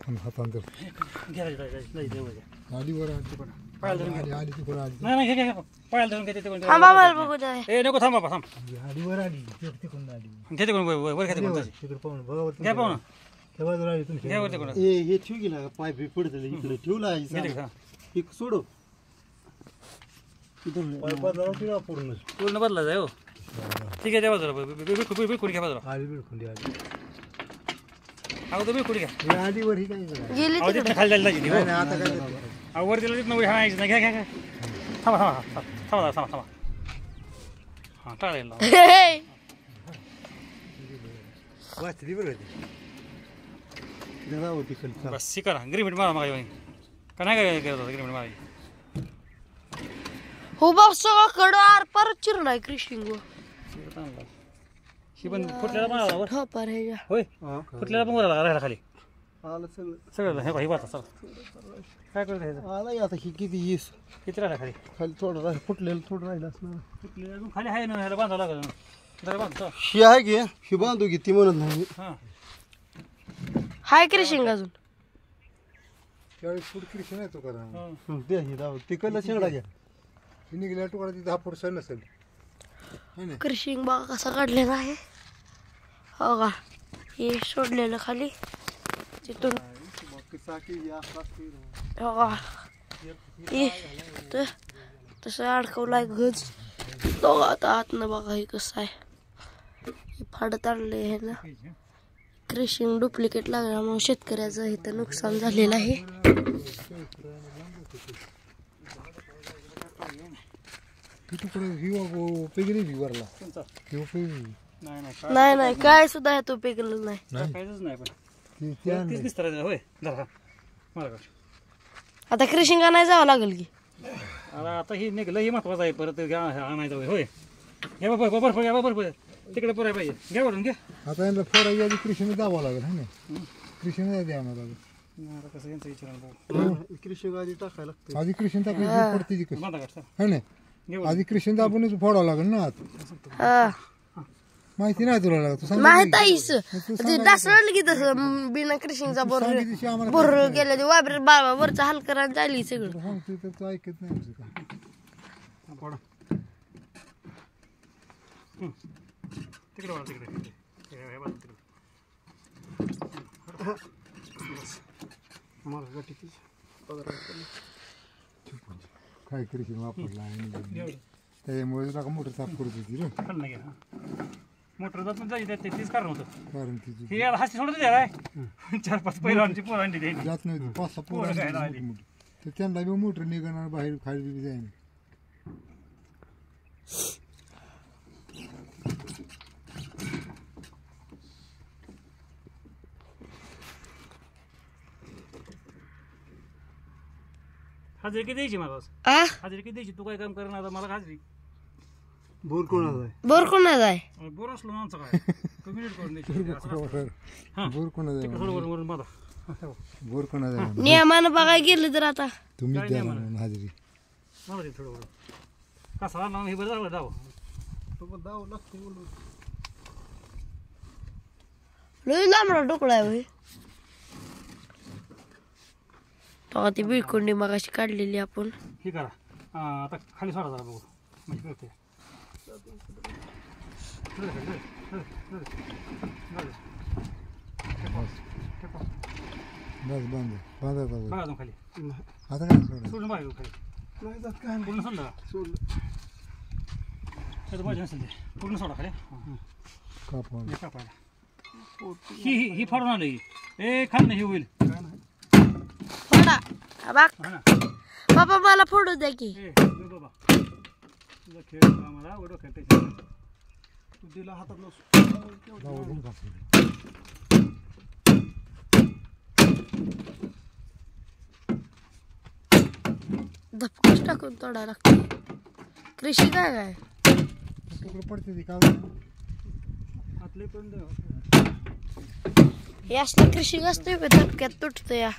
हातांतर आलीवर थांबा मला बघू द्या. नको थांबा थांब आलीवर आली तिकडून आली घेते कोण वर घेते कोण तिकडे पाहून बघा घ्या पाहू ना तेव्हा जर आली तुम्ही घ्या वरती कोण हे ठेव गेला पाय बी पडत इकडे ठेवला एक सोडो पूर्ण पूर्ण बदला जाय हो ठीक आहे त्या बाजूला बिलकुल घ्या बाजूला आली बिलकुल आली अगोदर बिलकुल घ्या आलीवर ही काय गेली अहो तिथं खाली जायला लागली हो आता काय अहो वर तिला तिथं हाणायचं नाही घ्या घ्या घ्या थांबा थांबा थांबा थांबा थांबा हां टाळायला वाचली बरं जरा होती खाली बस शिका ना ग्रीमिट मारा मागा का नाही काय करत होता ग्रीमिट मारायची हो बाप सगळं कडं आर परत चिरलाय क्रिशिंग ही पण फुटल्याला मारा वर ठोपर हे होय फुटल्याला पण वर राहिला खाली आलं सगळं सगळं हे ही वाचा चला काय करत हे आला आता ही किती येस किती राहिला खाली खाली थोडं राहिलं फुटलेलं थोडं राहिलं असणार फुटलेलं अजून खाली आहे ना ह्याला बांधावं लागेल जरा बांधतो ही आहे की ही बांधू की ती म्हणत नाही हां हाय क्रिशिंग अजून त्यावेळी फूड क्रिशन आहे तो करा दे ही दाव तिकडला शेंगडा घ्या ही निघाल्या तुकडा तिथे 10% नसेल है ना क्रिशिंग बघा कसा काढलेला आहे हो का हे सोडलेलं खाली तिथून हो का तसं अडकवलाय गज बघा आता आतनं बघा हे कसं आहे हे फाडत आणले आहे ना क्रिशिंग डुप्लिकेट लागल्यामुळे शेतकऱ्याचं इथं नुकसान झालेलं आहे नाही नाही काय सुद्धा ह्यात उपयोगलं नाही काहीच नाही पण तीच दिसतं राहिलं होय जरा मला आता क्रिशिंग आणायला जावं लागेल की आता ही निघलं हे महत्वाचं आहे परत आणायचं होय घ्या बरं बरं घ्या बरं तिकडे पुराय पाहिजे घ्या वरून घ्या आता यांना फोडायची आधी कृषीने दाबावं लागेल है ना कृषीने द्यावं लागेल कसं यांचं विचारायला कृषी गाडी टाकायला लागते आधी कृषीने टाकली पडते ती कशी बांधा काढता है ना आधी कृषीने दाबूनच फोडावं लागेल ना आत हा माहिती नाही तुला लागत माहित आहेस ते डासळलं की तसं बिना क्रिशिंगचा बोर गेल्या ते वाबर बाबा वरचा हलकरा झाली सगळं सांगतो तर तू ऐकत नाही आमचं काय तिकडे वळा तिकडे मला गाठी काय कृषी वापरला आणि त्याच्यामुळे नका मोटर साफ करत होती रे नाही मोटर जात जायचं तेच कारण होतं कारण तिची हे हाती सोडत द्या काय 4-5 पहिल्यांची पोरांची द्यायची जात नव्हती 5-6 पोरं तर त्यांना बी मोटर निघणार बाहेर खाली बी जाईन हजेरी किती द्यायची मला आ हजेरी किती द्यायची तू काय काम करणार आता मला हजेरी बोर कोणाचा आहे बोर कोणाचा आहे बोर असलो ना आमचं काय कम्युनिट करून द्यायची बोर कोणा जाय वरून माझा बोर कोणा जाय नियमानं बघायला गेलं तर आता तुम्ही द्या म्हणून हाजरी मला ते थोडं कसा ना हे बरं दाव दाव लागते लय लांबडा डोकळा आहे होय बघा ती बिळकुंडी मगाशी काढलेली आपण हे करा आता खाली सोडा जरा बघू म्हणजे कळते बस बंद बांधा बघा अजून खाली आता काय सोडा सोडून बघा खाली नाही जात काय पूर्ण सोडलं का सोडलं त्याचं पाहिजे नसेल ते पूर्ण सोडा खाली कापा हे कापायला ही फाडून आलं ही ए खाल नाही हे होईल फोडा बघ हा ना बाबा मला फोडू द्या की ए बाबा तुझा खेळ मला ओढो खेळायचा तू दिला हातात धपकच टाकून तोडायला लागते कृषी काय काय पडते ती का आतले पण हे असलं कृषी असतोय का धपक्यात तुटतं या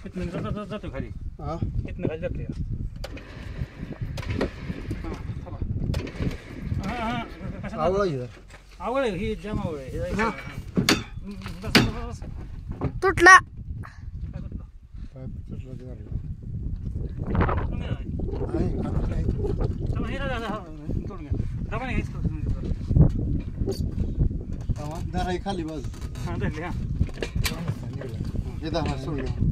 इथनं जातो खाली हा इथनं खाली जातो आवळा आहे. आवड आहे ही जाम आवड आहे तुटला पाय तुटला ते झालं. दराई खाली बाजू हा धरली हा निघाला. हे दहा सोडलं